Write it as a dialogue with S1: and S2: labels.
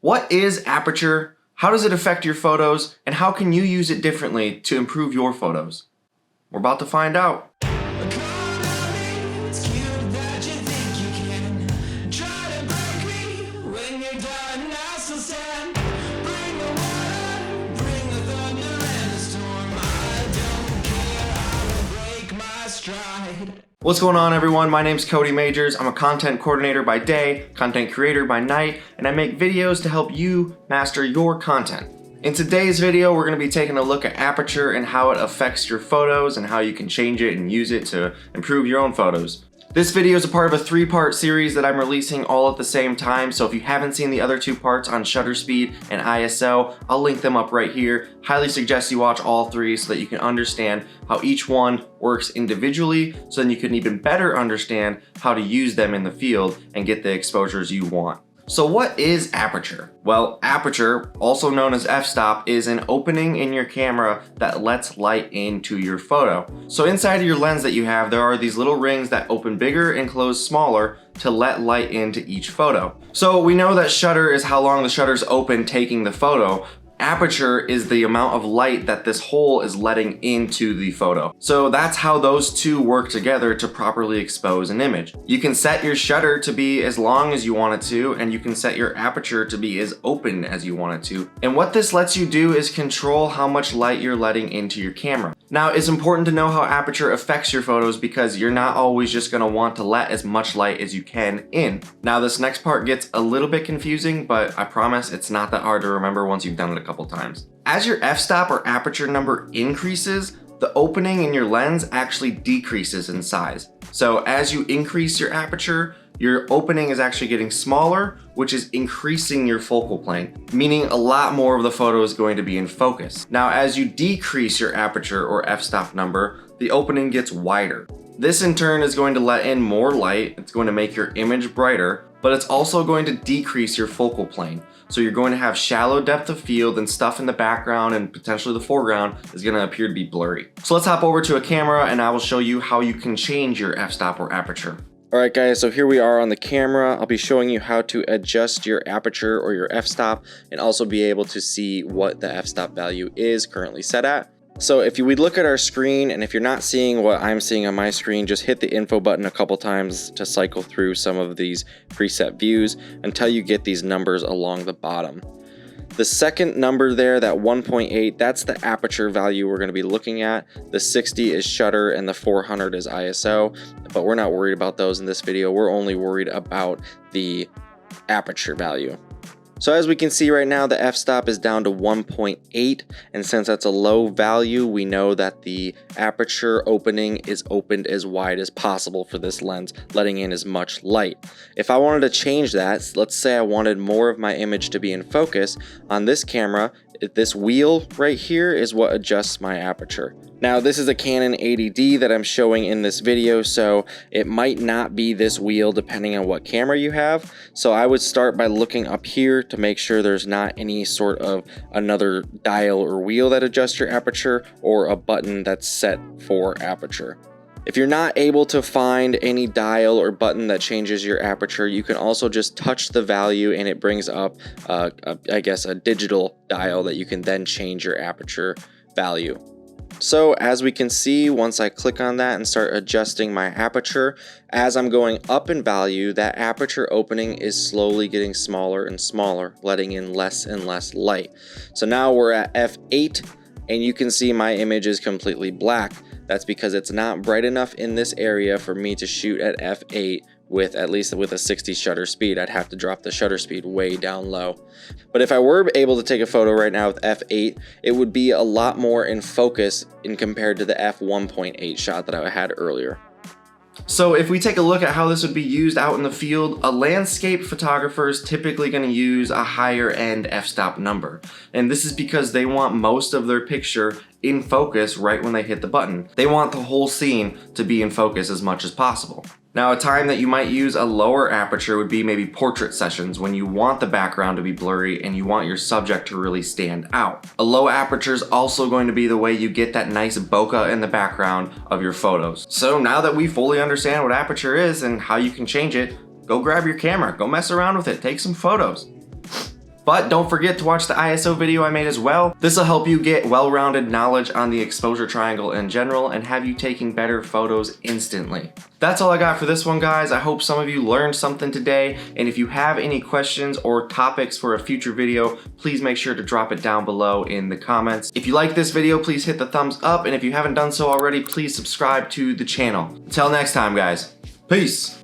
S1: What is aperture? How does it affect your photos? And how can you use it differently to improve your photos? We're about to find out. What's going on, everyone? My name's cody.majeres. I'm a content coordinator by day, content creator by night, and I make videos to help you master your content. In today's video, we're going to be taking a look at aperture and how it affects your photos and how you can change it and use it to improve your own photos. This video is a part of a 3-part series that I'm releasing all at the same time, so if you haven't seen the other 2 parts on shutter speed and ISO, I'll link them up right here. Highly suggest you watch all 3 so that you can understand how each one works individually, so then you can even better understand how to use them in the field and get the exposures you want. So what is aperture? Well, aperture, also known as f-stop, is an opening in your camera that lets light into your photo. So inside of your lens that you have, there are these little rings that open bigger and close smaller to let light into each photo. So we know that shutter is how long the shutter's open taking the photo. Aperture is the amount of light that this hole is letting into the photo. So that's how those two work together to properly expose an image. You can set your shutter to be as long as you want it to, and you can set your aperture to be as open as you want it to. And what this lets you do is control how much light you're letting into your camera. Now, it's important to know how aperture affects your photos because you're not always just gonna want to let as much light as you can in. Now, this next part gets a little bit confusing, but I promise it's not that hard to remember once you've done it a couple times. As your f-stop or aperture number increases, the opening in your lens actually decreases in size. So as you increase your aperture, your opening is actually getting smaller, which is increasing your focal plane, meaning a lot more of the photo is going to be in focus. Now, as you decrease your aperture or f-stop number, the opening gets wider. This in turn is going to let in more light, it's going to make your image brighter, but it's also going to decrease your focal plane. So you're going to have shallow depth of field and stuff in the background and potentially the foreground is going to appear to be blurry. So let's hop over to a camera and I will show you how you can change your f-stop or aperture. Alright guys, so here we are on the camera. I'll be showing you how to adjust your aperture or your f-stop and also be able to see what the f-stop value is currently set at. So if we look at our screen, and if you're not seeing what I'm seeing on my screen, just hit the info button a couple times to cycle through some of these preset views until you get these numbers along the bottom. The second number there, that 1.8, that's the aperture value we're going to be looking at. The 60 is shutter and the 400 is ISO, but we're not worried about those in this video. We're only worried about the aperture value. So as we can see right now, the f-stop is down to 1.8, and since that's a low value, we know that the aperture opening is opened as wide as possible for this lens, letting in as much light. If I wanted to change that, let's say I wanted more of my image to be in focus, on this camera, this wheel right here is what adjusts my aperture. Now, this is a Canon 80D that I'm showing in this video, so it might not be this wheel depending on what camera you have. So I would start by looking up here to make sure there's not any sort of another dial or wheel that adjusts your aperture or a button that's set for aperture. If you're not able to find any dial or button that changes your aperture, you can also just touch the value and it brings up, I guess, a digital dial that you can then change your aperture value. So as we can see, once I click on that and start adjusting my aperture, as I'm going up in value, that aperture opening is slowly getting smaller and smaller, letting in less and less light. So now we're at f8 and you can see my image is completely black. That's because it's not bright enough in this area for me to shoot at f8 with at least with a 60 shutter speed. I'd have to drop the shutter speed way down low. But if I were able to take a photo right now with f8, it would be a lot more in focus in compared to the f1.8 shot that I had earlier. So if we take a look at how this would be used out in the field, a landscape photographer is typically going to use a higher end f-stop number. And this is because they want most of their picture in focus right when they hit the button. They want the whole scene to be in focus as much as possible. Now, a time that you might use a lower aperture would be maybe portrait sessions when you want the background to be blurry and you want your subject to really stand out. A low aperture is also going to be the way you get that nice bokeh in the background of your photos. So now that we fully understand what aperture is and how you can change it, go grab your camera, go mess around with it, take some photos. But don't forget to watch the ISO video I made as well. This will help you get well-rounded knowledge on the exposure triangle in general and have you taking better photos instantly. That's all I got for this one, guys. I hope some of you learned something today, and if you have any questions or topics for a future video, please make sure to drop it down below in the comments. If you like this video, please hit the thumbs up, and if you haven't done so already, please subscribe to the channel. Until next time, guys. Peace.